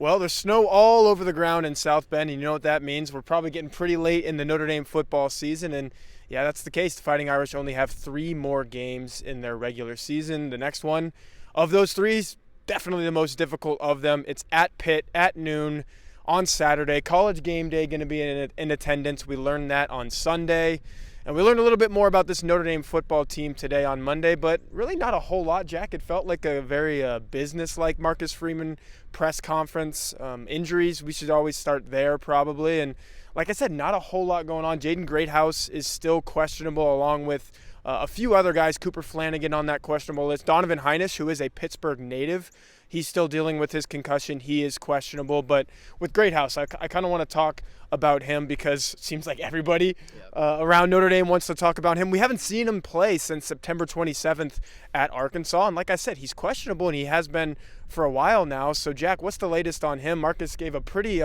Well, there's snow all over the ground in South Bend, and you know what that means. We're probably getting pretty late in the Notre Dame football season, and yeah, that's the case. The Fighting Irish only have 3 more games in their regular season. The next one of those three is definitely the most difficult of them. It's at Pitt at noon on Saturday. College game day going to be in attendance. We learned that on Sunday. And we learned a little bit more about this Notre Dame football team today on Monday, but really not a whole lot, Jack. It felt like a very business-like Marcus Freeman press conference. Injuries, we should always start there probably. And like I said, not a whole lot going on. Jaden Greathouse is still questionable along with a few other guys. Cooper Flanagan on that questionable list. Donovan Heinisch, who is a Pittsburgh native, he's still dealing with his concussion. He is questionable. But with Greathouse, I kind of want to talk about him because it seems like everybody around Notre Dame wants to talk about him. We haven't seen him play since September 27th at Arkansas. And like I said, he's questionable, and he has been for a while now. So, Jack, what's the latest on him? Marcus gave a pretty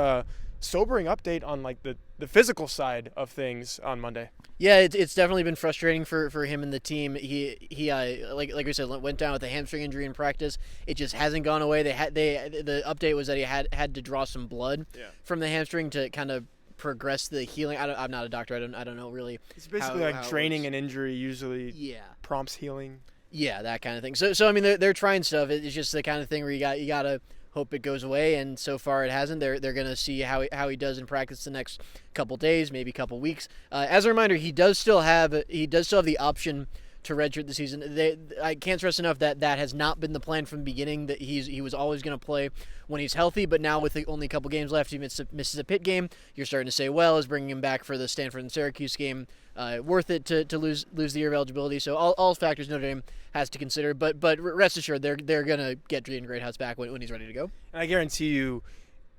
sobering update on like the physical side of things on Monday. Yeah, it's definitely been frustrating for him and the team. He like we said, went down with a hamstring injury in practice. It just hasn't gone away. The update was that he had to draw some blood from the hamstring to kind of progress the healing. I'm not a doctor. I don't know really. It's basically like training an injury usually prompts healing. Yeah, that kind of thing. So I mean they're trying stuff. It's just the kind of thing where you gotta hope it goes away, and so far it hasn't. They're going to see how he does in practice the next couple days, maybe couple weeks. As a reminder, he does still have the option to redshirt the season. I can't stress enough that has not been the plan from the beginning. That he was always going to play when he's healthy, but now with only a couple games left, he misses a Pitt game. You're starting to say, well, is bringing him back for the Stanford and Syracuse game worth it to lose the year of eligibility? So all factors Notre Dame has to consider, but rest assured they're gonna get Jaden Greathouse back when he's ready to go. And I guarantee you,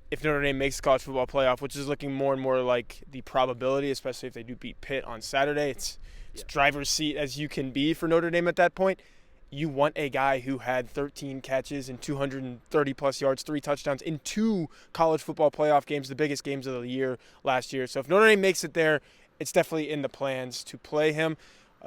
if Notre Dame makes the college football playoff, which is looking more and more like the probability, especially if they do beat Pitt on Saturday, it's driver's seat as you can be for Notre Dame at that point. You want a guy who had 13 catches and 230-plus yards, 3 touchdowns in 2 college football playoff games, the biggest games of the year last year. So if Notre Dame makes it there, it's definitely in the plans to play him.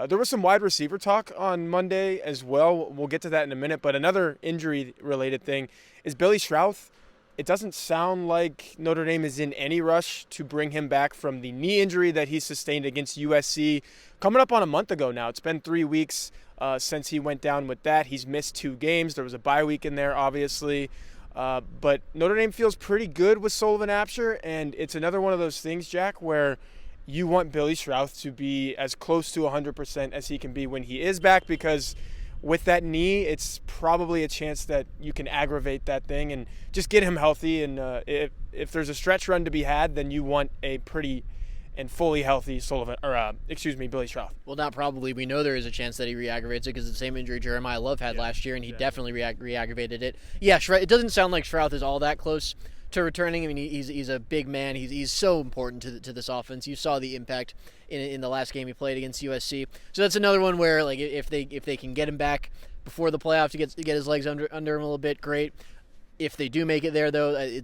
There was some wide receiver talk on Monday as well. We'll get to that in a minute. But another injury-related thing is Billy Schrauth. It doesn't sound like Notre Dame is in any rush to bring him back from the knee injury that he sustained against USC coming up on a month ago now. It's been 3 weeks since he went down with that. He's missed 2 games. There was a bye week in there, obviously. But Notre Dame feels pretty good with Sullivan Absher, and it's another one of those things, Jack, where you want Billy Schrauth to be as close to 100% as he can be when he is back, because with that knee, it's probably a chance that you can aggravate that thing and just get him healthy. And if there's a stretch run to be had, then you want a pretty and fully healthy Billy Schrauth. Well, not probably. We know there is a chance that he re-aggravates it because of the same injury Jeremiah Love had last year, and he definitely re-aggravated it. Yeah, it doesn't sound like Schrauth is all that close to returning. I mean, he's a big man. He's so important to this offense. You saw the impact in the last game he played against USC. So that's another one where, like, if they can get him back before the playoffs to get his legs under him a little bit, great. If they do make it there, though,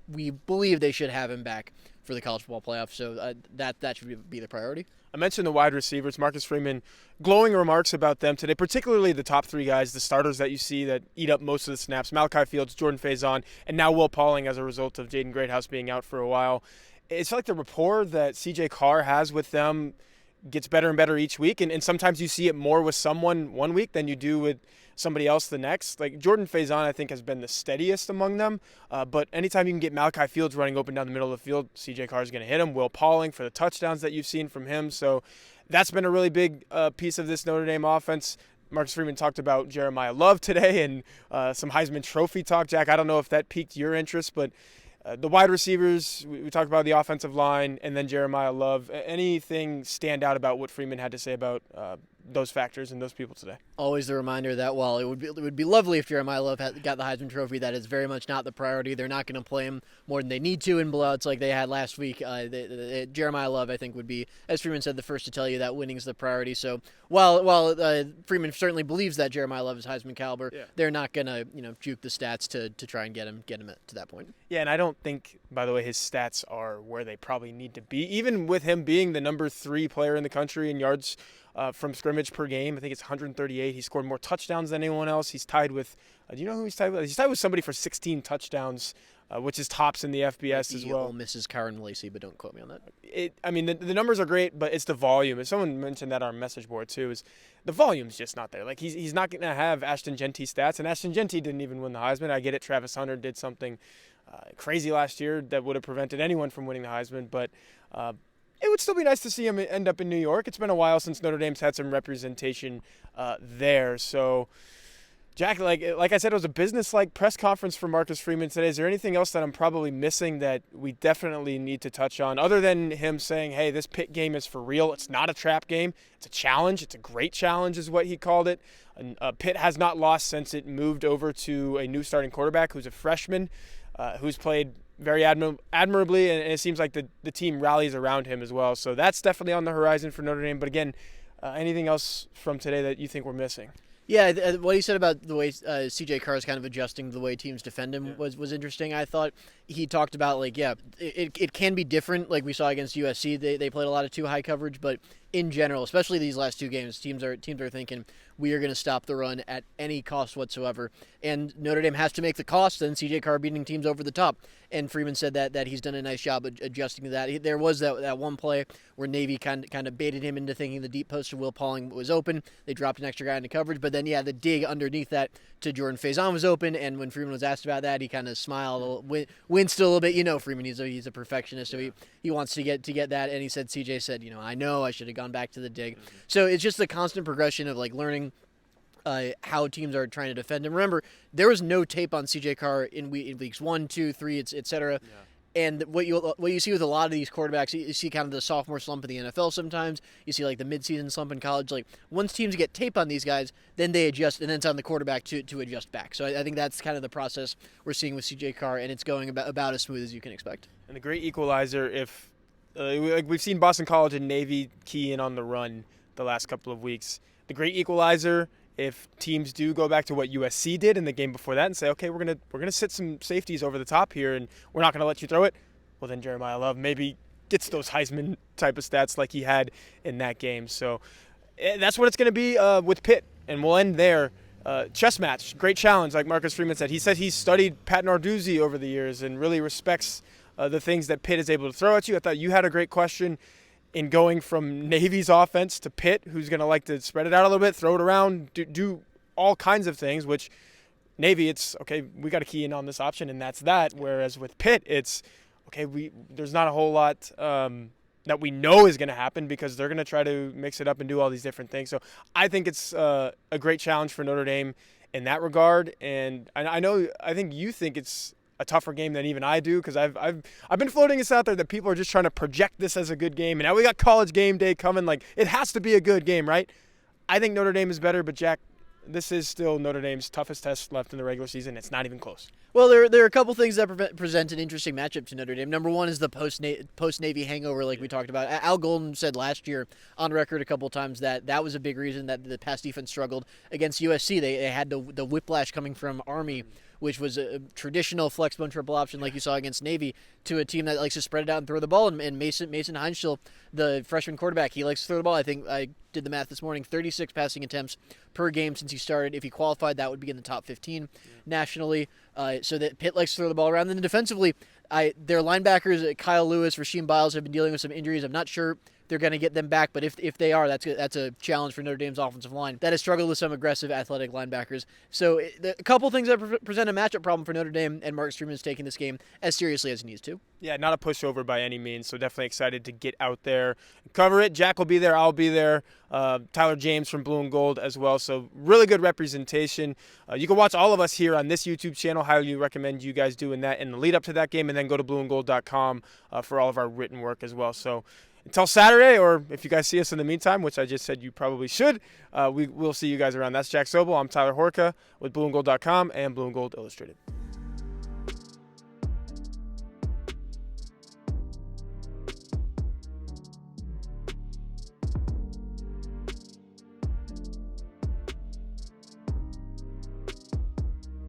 we believe they should have him back for the college football playoff. So that should be the priority. I mentioned the wide receivers. Marcus Freeman, glowing remarks about them today, particularly the top 3 guys, the starters that you see that eat up most of the snaps, Malachi Fields, Jordan Faison, and now Will Pauling as a result of Jaden Greathouse being out for a while. It's like the rapport that C.J. Carr has with them gets better and better each week, and sometimes you see it more with someone one week than you do with somebody else the next. Like Jordan Faison, I think, has been the steadiest among them, but anytime you can get Malachi Fields running open down the middle of the field, C.J. Carr is going to hit him. Will Pauling for the touchdowns that you've seen from him, so that's been a really big piece of this Notre Dame offense. Marcus Freeman talked about Jeremiah Love today and some Heisman Trophy talk. Jack, I don't know if that piqued your interest, but the wide receivers, we talked about the offensive line, and then Jeremiah Love. Anything stand out about what Freeman had to say about those factors and those people today? Always the reminder that while it would be lovely if Jeremiah Love got the Heisman Trophy, that is very much not the priority. They're not going to play him more than they need to in blowouts like they had last week. Jeremiah Love, I think, would be, as Freeman said, the first to tell you that winning is the priority. So while Freeman certainly believes that Jeremiah Love is Heisman caliber, they're not going to juke the stats to try and get him to that point. Yeah, and I don't think, by the way, his stats are where they probably need to be. Even with him being the number 3 player in the country in yards from scrimmage per game, I think it's 138. He scored more touchdowns than anyone else. He's tied with, do you know who he's tied with? He's tied with somebody for 16 touchdowns which is tops in the FBS as well. Ole Miss's Kyron Lacey, but don't quote me on that. The numbers are great, but it's the volume. As someone mentioned that on our message board too, is the volume's just not there. Like he's not going to have Ashton Genty stats, and Ashton Genty didn't even win the Heisman. I get it. Travis Hunter did something crazy last year that would have prevented anyone from winning the Heisman, but it would still be nice to see him end up in New York. It's been a while since Notre Dame's had some representation there. So, Jack, like I said, it was a business-like press conference for Marcus Freeman today. Is there anything else that I'm probably missing that we definitely need to touch on, other than him saying, hey, this Pitt game is for real. It's not a trap game. It's a challenge. It's a great challenge is what he called it. Pitt has not lost since it moved over to a new starting quarterback who's a freshman, who's played very admirably, and it seems like the team rallies around him as well. So that's definitely on the horizon for Notre Dame. But again, anything else from today that you think we're missing? Yeah, what he said about the way C.J. Carr is kind of adjusting the way teams defend him was interesting. I thought he talked about, it can be different. Like we saw against USC, they played a lot of too high coverage, but in general, especially these last two games, teams are thinking we are going to stop the run at any cost whatsoever. And Notre Dame has to make the cost, and C.J. Carr beating teams over the top. And Freeman said that he's done a nice job adjusting to that. There was that one play where Navy kind of baited him into thinking the deep post to Will Pauling was open. They dropped an extra guy into coverage, but then the dig underneath that to Jordan Faison was open. And when Freeman was asked about that, he kind of smiled, winced a little bit. You know, Freeman, he's a perfectionist, so he wants to get that. And he said, CJ said, I know I should have gone back to the dig. Mm-hmm. So it's just the constant progression of learning how teams are trying to defend him. Remember, there was no tape on C.J. Carr in weeks 1, 2, 3, etc. Yeah. And what you see with a lot of these quarterbacks, you see kind of the sophomore slump in the NFL sometimes. You see the midseason slump in college. Once teams get tape on these guys, then they adjust, and then it's on the quarterback to adjust back. So I think that's kind of the process we're seeing with C.J. Carr, and it's going about as smooth as you can expect. And the great equalizer, if we've seen Boston College and Navy key in on the run the last couple of weeks, the great equalizer, if teams do go back to what USC did in the game before that and say, okay, we're gonna sit some safeties over the top here and we're not gonna let you throw it, well then Jeremiah Love maybe gets those Heisman type of stats like he had in that game. So that's what it's gonna be with Pitt, and we'll end there. Chess match, great challenge, like Marcus Freeman said. He said he's studied Pat Narduzzi over the years and really respects the things that Pitt is able to throw at you. I thought you had a great question in going from Navy's offense to Pitt, who's going to like to spread it out a little bit, throw it around, do all kinds of things, which Navy, it's, okay, we got to key in on this option, and that's that. Whereas with Pitt, it's, okay, there's not a whole lot that we know is going to happen because they're going to try to mix it up and do all these different things. So I think it's a great challenge for Notre Dame in that regard. And I think you think it's a tougher game than even I do, because I've been floating this out there that people are just trying to project this as a good game, and now we got College game day coming. It has to be a good game, right? I think Notre Dame is better, but Jack, this is still Notre Dame's toughest test left in the regular season. It's not even close. Well, there are a couple things that present an interesting matchup to Notre Dame. Number one is the post-Navy hangover, like we talked about. Al Golden said last year on record a couple times that was a big reason that the pass defense struggled against USC. They had the whiplash coming from Army, which was a traditional flex bone triple option like you saw against Navy, to a team that likes to spread it out and throw the ball. And Mason Heinschel, the freshman quarterback, he likes to throw the ball. I think I did the math this morning, 36 passing attempts per game since he started. If he qualified, that would be in the top 15 nationally. So that Pitt likes to throw the ball around. Then defensively, their linebackers, Kyle Lewis, Rasheem Biles, have been dealing with some injuries. I'm not sure they're going to get them back, but if they are, that's a challenge for Notre Dame's offensive line that has struggled with some aggressive athletic linebackers. So a couple things that present a matchup problem for Notre Dame, and Marcus Freeman is taking this game as seriously as he needs to. Yeah, not a pushover by any means, so definitely excited to get out there and cover it. Jack will be there, I'll be there, Tyler James from Blue and Gold as well, so really good representation. You can watch all of us here on this YouTube channel. Highly recommend you guys doing that in the lead up to that game, and then go to blueandgold.com for all of our written work as well. So until Saturday, or if you guys see us in the meantime, which I just said you probably should, we'll see you guys around. That's Jack Sobel. I'm Tyler Horka with blueandgold.com and Blue and Gold Illustrated.